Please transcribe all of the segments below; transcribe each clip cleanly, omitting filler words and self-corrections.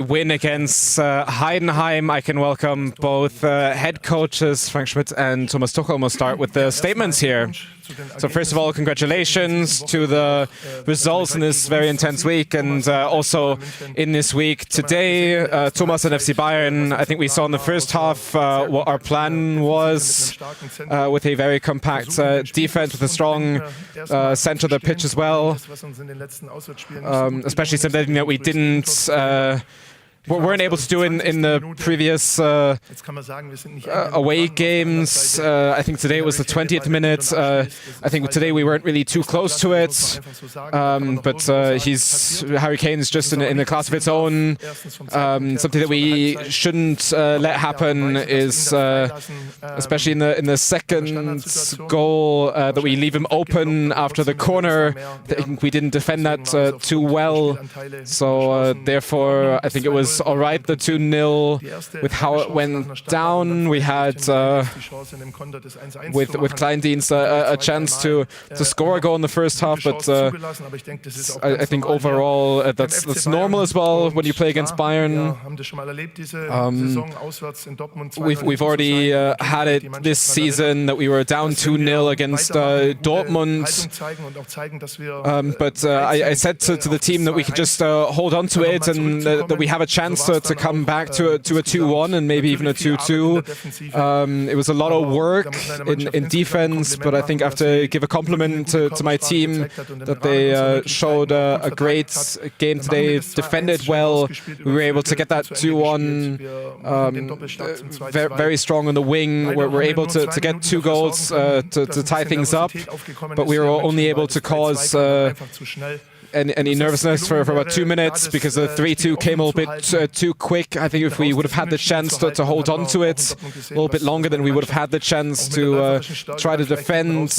win against Heidenheim. I can welcome both head coaches, Frank Schmidt and Thomas Tuchel. We'll start with the statements here. So first of all, congratulations to the results in this very intense week, and also in this week today, Thomas and FC Bayern. I think we saw in the first half what our plan was, with a very compact defense, with a strong center of the pitch as well, especially something that we weren't able to do in the previous away games. I think today was the 20th minute. I think today we weren't really too close to it. But Harry Kane's just in a class of its own. Something that we shouldn't let happen is, especially in the second goal, that we leave him open after the corner. I think we didn't defend that too well. So therefore, I think it was all right, the 2-0, with how it went down. We had, with Kleindienst, a chance to score a goal in the first half, but I think overall that's normal as well when you play against Bayern. We've already had it this season that we were down 2-0 against Dortmund, but I said to the team that we could just hold on to it, and that we have a chance to come back to a 2-1 and maybe even a 2-2. It was a lot of work in defense, but I think I have to give a compliment to my team that they showed a great game today, defended well. We were able to get that 2-1, very strong on the wing. We're able to get 2 goals to tie things up, but we were only able to cause any nervousness for about 2 minutes, because the 3-2 came a little bit too quick. I think if we would have had the chance to hold on to it a little bit longer, then we would have had the chance to try to defend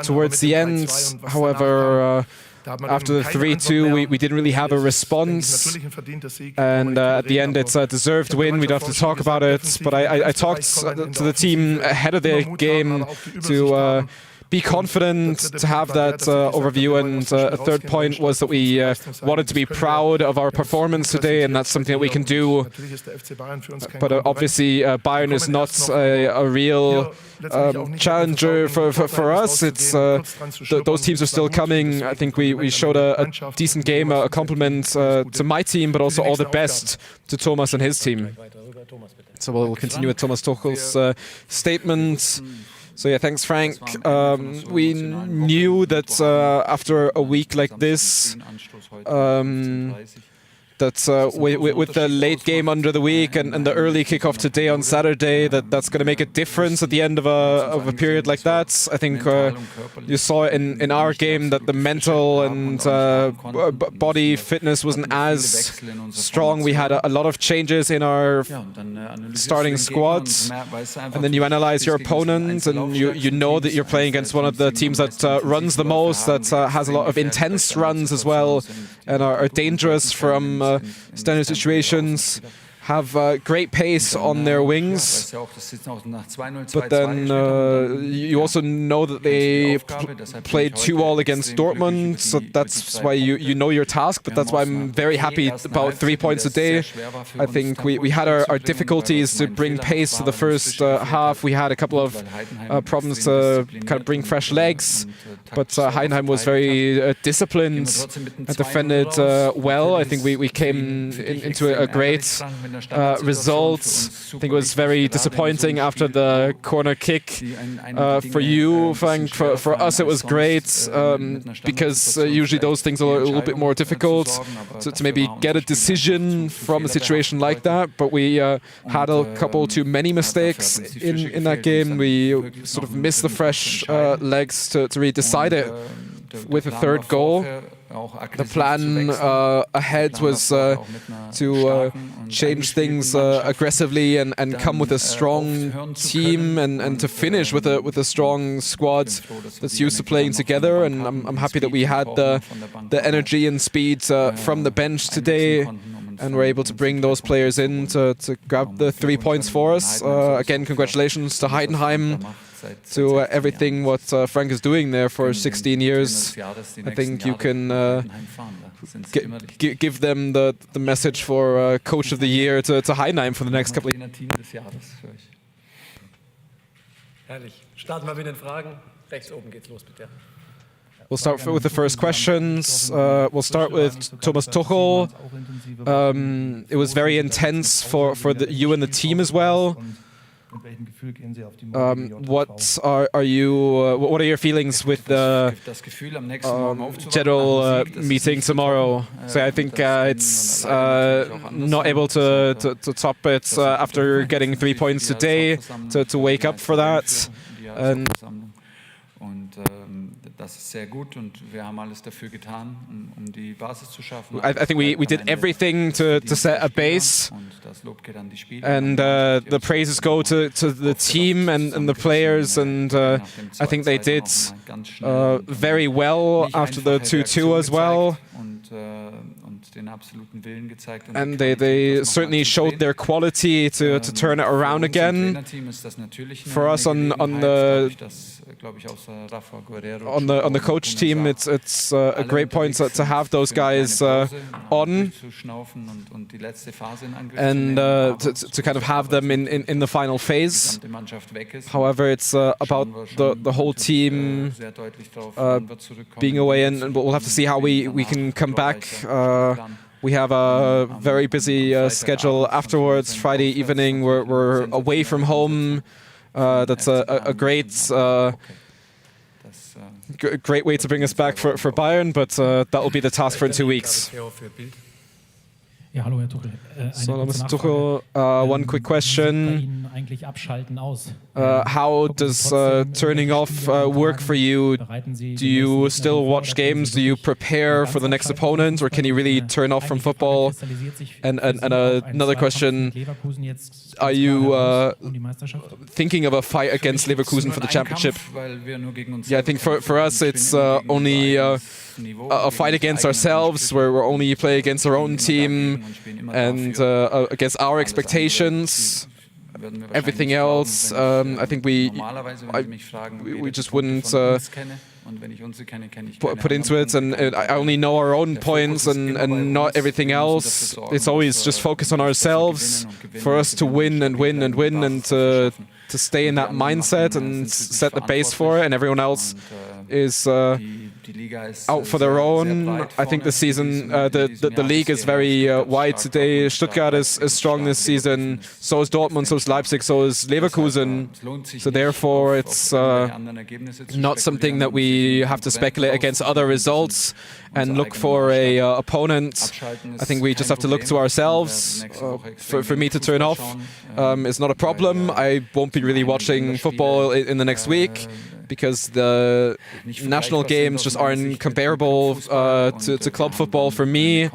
towards the end. However, after the 3-2, we didn't really have a response, and at the end it's a deserved win. We don't have to talk about it, but I talked to the team ahead of the game to be confident, to have that overview, and a third point was that we wanted to be proud of our performance today, and that's something that we can do. But obviously Bayern is not a real challenger for us. It's those teams are still coming. I think we showed a decent game, a compliment to my team, but also all the best to Thomas and his team. So we'll continue with Thomas Tuchel's statement. So yeah, thanks Frank. We knew that after a week like this, that with the late game under the week and the early kickoff today on Saturday, that's going to make a difference at the end of a period like that. I think you saw in our game that the mental and body fitness wasn't as strong. We had a lot of changes in our starting squads, and then you analyze your opponent, and you know that you're playing against one of the teams that runs the most, that has a lot of intense runs as well, and are dangerous from standard situations, have great pace on their wings, but then you also know that they played 2-2 against Dortmund, so that's why you know your task, but that's why I'm very happy about 3 points a day. I think we had our difficulties to bring pace to the first half. We had a couple of problems to kind of bring fresh legs, but Heidenheim was very disciplined and defended well. I think we came into a great results. I think it was very disappointing after the corner kick for you, Frank. For us, it was great, because usually those things are a little bit more difficult to maybe get a decision from a situation like that. But we had a couple too many mistakes in that game. We sort of missed the fresh legs to really decide it with a third goal. The plan ahead was to change things aggressively and come with a strong team and to finish with a strong squad that's used to playing together. And I'm happy that we had the energy and speed from the bench today, and we're able to bring those players in to grab the 3 points for us. Again, congratulations to Heidenheim. to everything what Frank is doing there for 16 years. I think you can give them the message for Coach of the Year to Heidenheim for the next couple of years. Herrlich. Starten wir mit den Fragen. Rechts oben geht's los, bitte. We'll start with the first questions. We'll start with Thomas Tuchel. It was very intense for you and the team as well. What are your feelings with the general meeting tomorrow? So I think it's not able to top it after getting 3 points today, to wake up for that. And I think we did everything to set a base, and the praises go to the team and the players, and I think they did very well after the 2-2 as well. And they certainly showed their quality to turn it around again. For us on the coach team, it's a great point to have those guys on, and to kind of have them in the final phase. However, it's about the whole team being away, and we'll have to see how we can come back. We have a very busy schedule afterwards. Friday evening, we're away from home. That's a great way to bring us back for Bayern, but that will be the task for in 2 weeks. Ja, hallo Herr Tuchel. So, Mr. Tuchel, one quick question. How does turning off work for you? Do you still watch games? Do you prepare for the next opponent, or can you really turn off from football? And another question, are you thinking of a fight against Leverkusen for the championship? Yeah, I think for us it's only a fight against ourselves, where we're only play against our own team and against our expectations. Everything else, I think we just wouldn't put into it, and I only know our own points and not everything else. It's always just focus on ourselves for us to win and win and win, and to stay in that mindset and set the base for it, and everyone else is out for their own. I think the season, the league is very wide today. Stuttgart is strong this season. So is Dortmund, so is Leipzig, so is Leverkusen. So therefore, it's not something that we have to speculate against other results and look for a opponent. I think we just have to look to ourselves. For me to turn off is not a problem. I won't be really watching football in the next week, because the national games just aren't comparable to club football for me,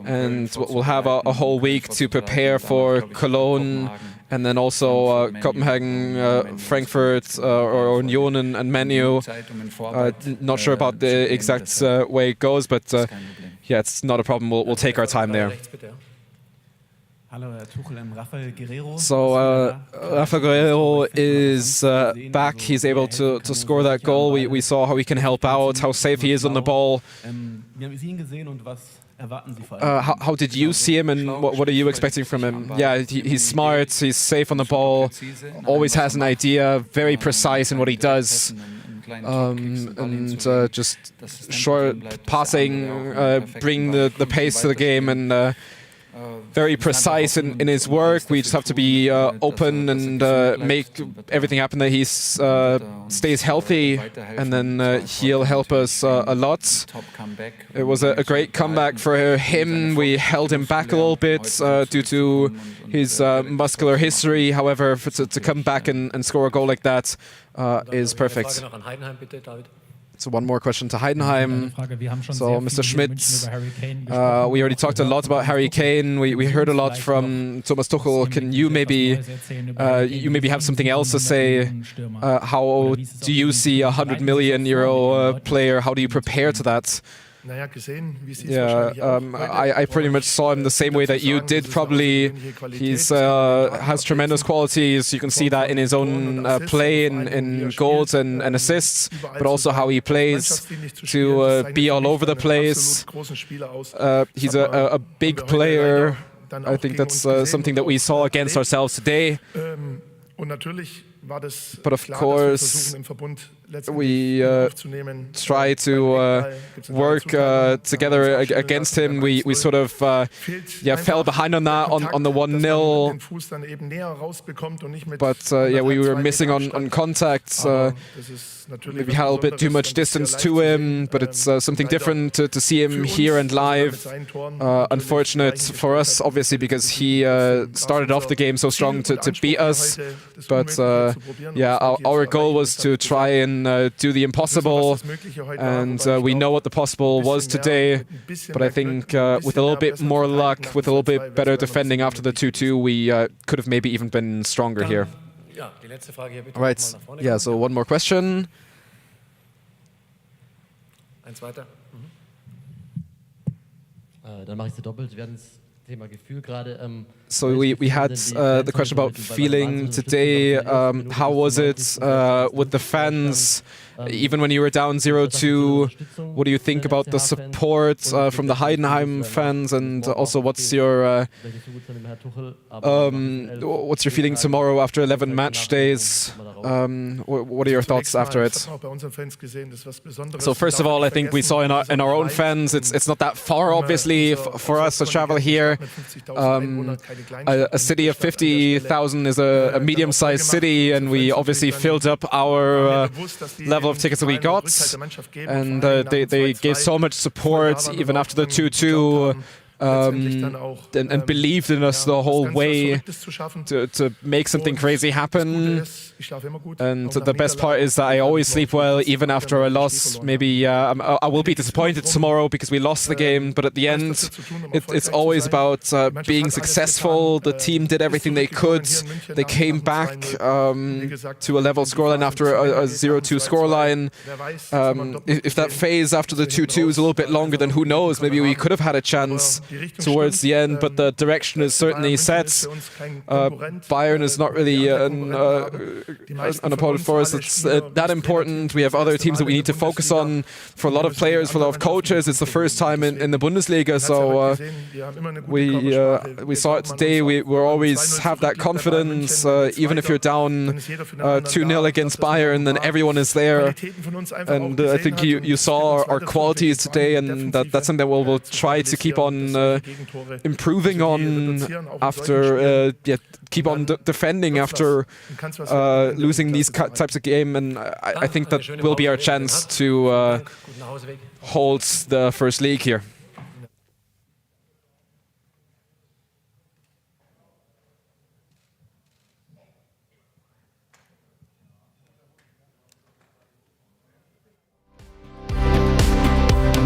and we'll have a whole week to prepare for Cologne, and then also Copenhagen, Frankfurt, or Union and Man U. Not sure about the exact way it goes, but yeah, it's not a problem. We'll take our time there. So Rafa Guerreiro is back. He's able to score that goal. We saw how he can help out, how safe he is on the ball. How did you see him, and what are you expecting from him? Yeah, he's smart, he's safe on the ball, always has an idea, very precise in what he does. And just short passing, bring the pace to the game, and very precise in his work. We just have to be open and make everything happen that he stays healthy, and then he'll help us a lot. It was a great comeback for him. We held him back a little bit due to his muscular history. However, to come back and score a goal like that is perfect. So one more question to Heidenheim. So Mr. Schmidt, we already talked a lot about Harry Kane. We heard a lot from Thomas Tuchel. Can you maybe have something else to say? How do you see a €100 million player? How do you prepare to that? Yeah, I pretty much saw him the same way that you did. Probably, he's has tremendous qualities. You can see that in his own play, in goals and assists, but also how he plays to be all over the place. He's a big player. I think that's something that we saw against ourselves today. But of course, we try to work together against him. We sort of fell behind on that on the 1-0. But we were missing on contact. Maybe had a little bit too much distance to him, but it's something different to see him here and live. Unfortunate for us, obviously, because he started off the game so strong to beat us. But our goal was to try and do the impossible, and we know what the possible was today. But I think with a little bit more luck, with a little bit better defending after the 2-2, we could have maybe even been stronger here. Right. Yeah, so one more question. Eins weiter. Dann mache ich es doppelt. Wir hatten das Thema Gefühl gerade. So we had the question about feeling today. How was it with the fans? Even when you were down 0-2, what do you think about the support from the Heidenheim fans? And also, what's your feeling tomorrow after 11 match days? What are your thoughts after it? So first of all, I think we saw in our own fans, it's not that far, obviously, for us to travel here. A city of 50,000 is a medium-sized city, and we obviously filled up our level of tickets that we got, and they gave so much support even after the 2-2. And believed in us the whole way to make something crazy happen. And the best part is that I always sleep well, even after a loss. Maybe I will be disappointed tomorrow because we lost the game, but at the end, it's always about being successful. The team did everything they could. They came back to a level scoreline after a 0-2 scoreline. If that phase after the 2-2 is a little bit longer, then who knows? Maybe we could have had a chance towards the end, but the direction is certainly set. Bayern is not really an opponent for us. It's that important. We have other teams that we need to focus on. For a lot of players, for a lot of coaches, it's the first time in the Bundesliga. So we saw it today. We always have that confidence. Even if you're down 2-0 against Bayern, then everyone is there. And I think you saw our qualities today, and that's something that we'll try to keep on improving on after keep on defending after losing these types of game, and I think that will be our chance to hold the first league here.